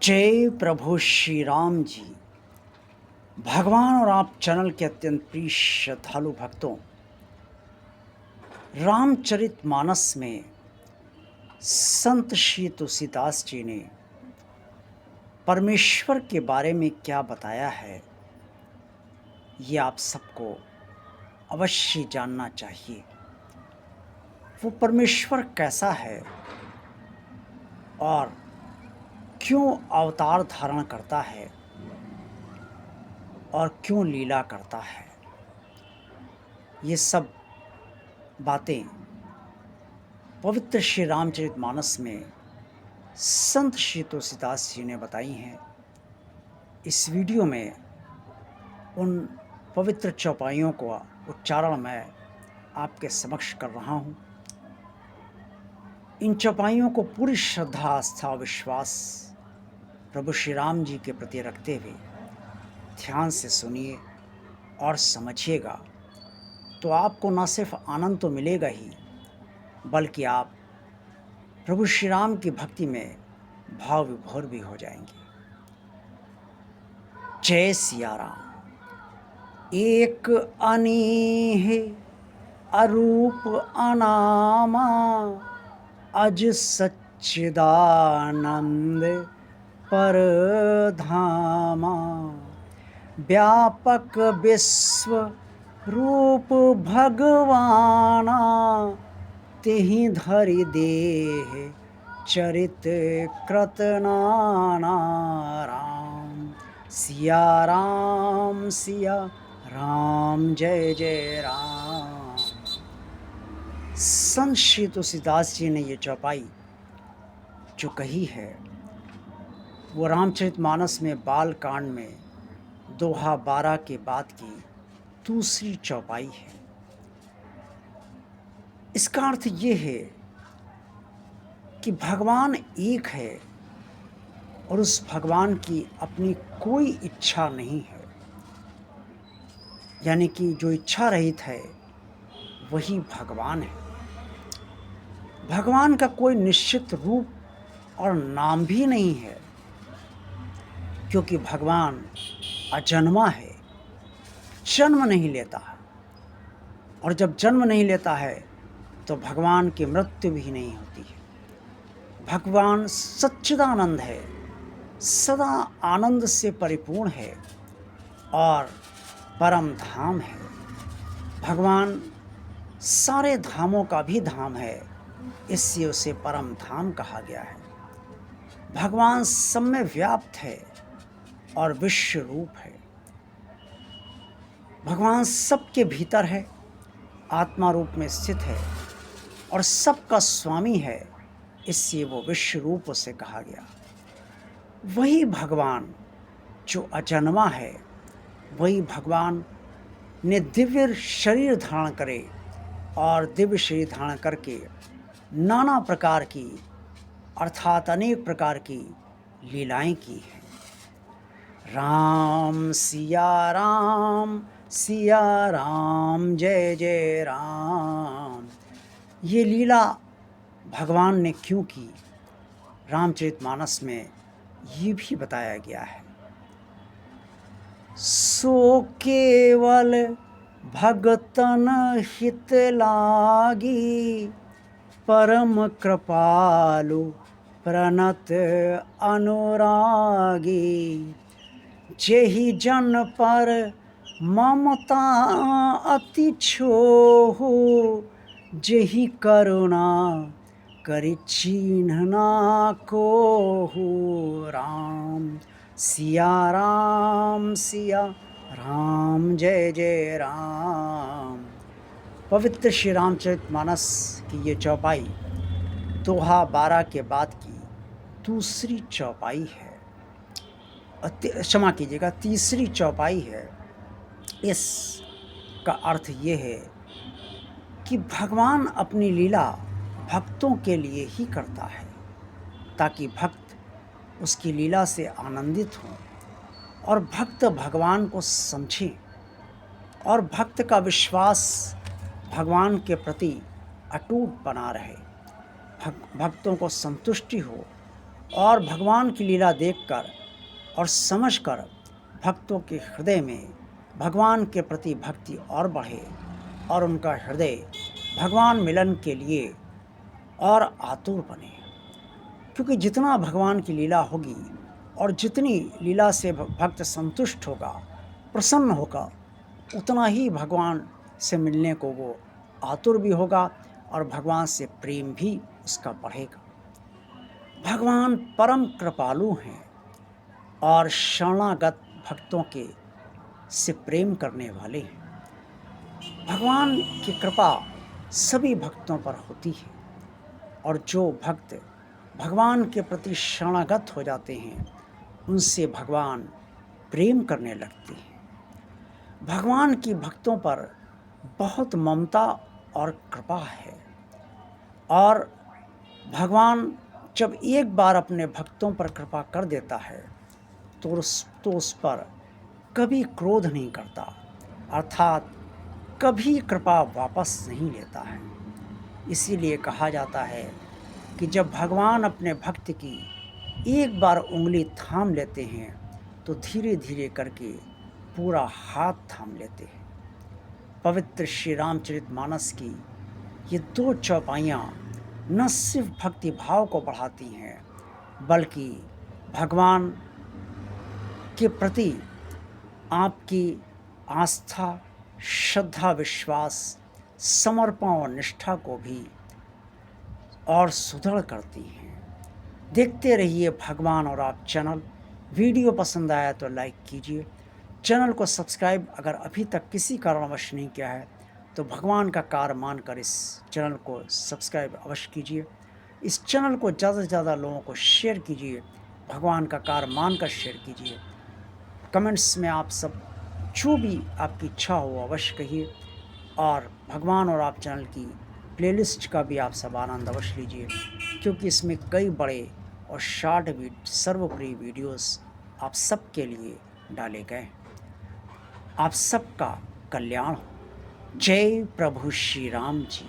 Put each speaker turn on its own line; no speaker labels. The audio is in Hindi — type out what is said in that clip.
जय प्रभु श्री राम जी। भगवान और आप चैनल के अत्यंत प्रिय श्रद्धालु भक्तों, रामचरितमानस में संत श्री तुलसीदास जी ने परमेश्वर के बारे में क्या बताया है, ये आप सबको अवश्य जानना चाहिए। वो परमेश्वर कैसा है और क्यों अवतार धारण करता है और क्यों लीला करता है, ये सब बातें पवित्र श्री रामचरितमानस में संत श्री तुलसीदास जी ने बताई हैं। इस वीडियो में उन पवित्र चौपाइयों को उच्चारण मैं आपके समक्ष कर रहा हूँ। इन चौपाइयों को पूरी श्रद्धा, आस्था और विश्वास प्रभु श्री राम जी के प्रति रखते हुए ध्यान से सुनिए और समझिएगा, तो आपको न सिर्फ आनंद तो मिलेगा ही, बल्कि आप प्रभु श्री राम की भक्ति में भाव विभोर भी हो जाएंगे। जय सिया राम। एक अनीह अरूप अनामा, अज सच्चिदानंद परधामा। व्यापक विश्व रूप भगवाना, तेहि धरि देह चरित कृत नाना। राम सिया राम, सिया राम, जय जय राम। संत श्री तुलसीदास जी ने ये चौपाई जो कही है, वो रामचरितमानस में बाल कांड में दोहा 12 के बाद की दूसरी चौपाई है। इसका अर्थ ये है कि भगवान एक है और उस भगवान की अपनी कोई इच्छा नहीं है, यानी कि जो इच्छा रहित है वही भगवान है। भगवान का कोई निश्चित रूप और नाम भी नहीं है, क्योंकि भगवान अजन्मा है, जन्म नहीं लेता है। और जब जन्म नहीं लेता है तो भगवान की मृत्यु भी नहीं होती है। भगवान सच्चिदानंद है, सदा आनंद से परिपूर्ण है और परम धाम है। भगवान सारे धामों का भी धाम है, इसलिए उसे परम धाम कहा गया है। भगवान सब में व्याप्त है और विश्व रूप है। भगवान सबके भीतर है, आत्मा रूप में स्थित है और सबका स्वामी है, इसलिए वो विश्व रूप उसे कहा गया। वही भगवान जो अजन्मा है, वही भगवान ने दिव्य शरीर धारण करे और दिव्य शरीर धारण करके नाना प्रकार की अर्थात अनेक प्रकार की लीलाएं की हैं। राम सिया राम, सिया राम, जय जय राम। ये लीला भगवान ने क्यों की, रामचरितमानस में ये भी बताया गया है। सो केवल भगतन हित लागी, परम कृपालु प्रणत अनुरागी। जेहि जन पर ममता अति छोहु, जेहि करुणा करि चिन्हना कोहु। राम सिया राम, सिया राम, जय जय राम। पवित्र श्री रामचरितमानस की ये चौपाई दोहा 12 के बाद की दूसरी चौपाई है, क्षमा कीजिएगा, तीसरी चौपाई है। इसका अर्थ ये है कि भगवान अपनी लीला भक्तों के लिए ही करता है, ताकि भक्त उसकी लीला से आनंदित हों और भक्त भगवान को समझें और भक्त का विश्वास भगवान के प्रति अटूट बना रहे, भक्तों को संतुष्टि हो और भगवान की लीला देखकर और समझकर भक्तों के हृदय में भगवान के प्रति भक्ति और बढ़े और उनका हृदय भगवान मिलन के लिए और आतुर बने। क्योंकि जितना भगवान की लीला होगी और जितनी लीला से भक्त संतुष्ट होगा, प्रसन्न होगा, उतना ही भगवान से मिलने को वो आतुर भी होगा और भगवान से प्रेम भी उसका बढ़ेगा। भगवान परम कृपालु हैं और शरणागत भक्तों के से प्रेम करने वाले हैं। भगवान की कृपा सभी भक्तों पर होती है और जो भक्त भगवान के प्रति शरणागत हो जाते हैं उनसे भगवान प्रेम करने लगते हैं। भगवान की भक्तों पर बहुत ममता और कृपा है और भगवान जब एक बार अपने भक्तों पर कृपा कर देता है तो उस पर कभी क्रोध नहीं करता, अर्थात कभी कृपा वापस नहीं लेता है। इसीलिए कहा जाता है कि जब भगवान अपने भक्त की एक बार उंगली थाम लेते हैं तो धीरे धीरे करके पूरा हाथ थाम लेते हैं। पवित्र श्री रामचरितमानस की ये 2 चौपाइयाँ न सिर्फ भक्ति भाव को बढ़ाती हैं बल्कि भगवान के प्रति आपकी आस्था, श्रद्धा, विश्वास, समर्पण और निष्ठा को भी और सुदृढ़ करती हैं। देखते रहिए भगवान और आप चैनल। वीडियो पसंद आया तो लाइक कीजिए, चैनल को सब्सक्राइब अगर अभी तक किसी कारणवश नहीं किया है तो भगवान का कार्य मानकर इस चैनल को सब्सक्राइब अवश्य कीजिए। इस चैनल को ज़्यादा से ज़्यादा लोगों को शेयर कीजिए, भगवान का कार्य मानकर शेयर कीजिए। कमेंट्स में आप सब जो भी आपकी इच्छा हो अवश्य कहिए और भगवान और आप चैनल की प्लेलिस्ट का भी आप सब आनंद अवश्य लीजिए, क्योंकि इसमें कई बड़े और शॉर्ट सर्वप्रिय वीडियोस आप सबके लिए डाले गए। आप सबका कल्याण हो। जय प्रभु श्री राम जी।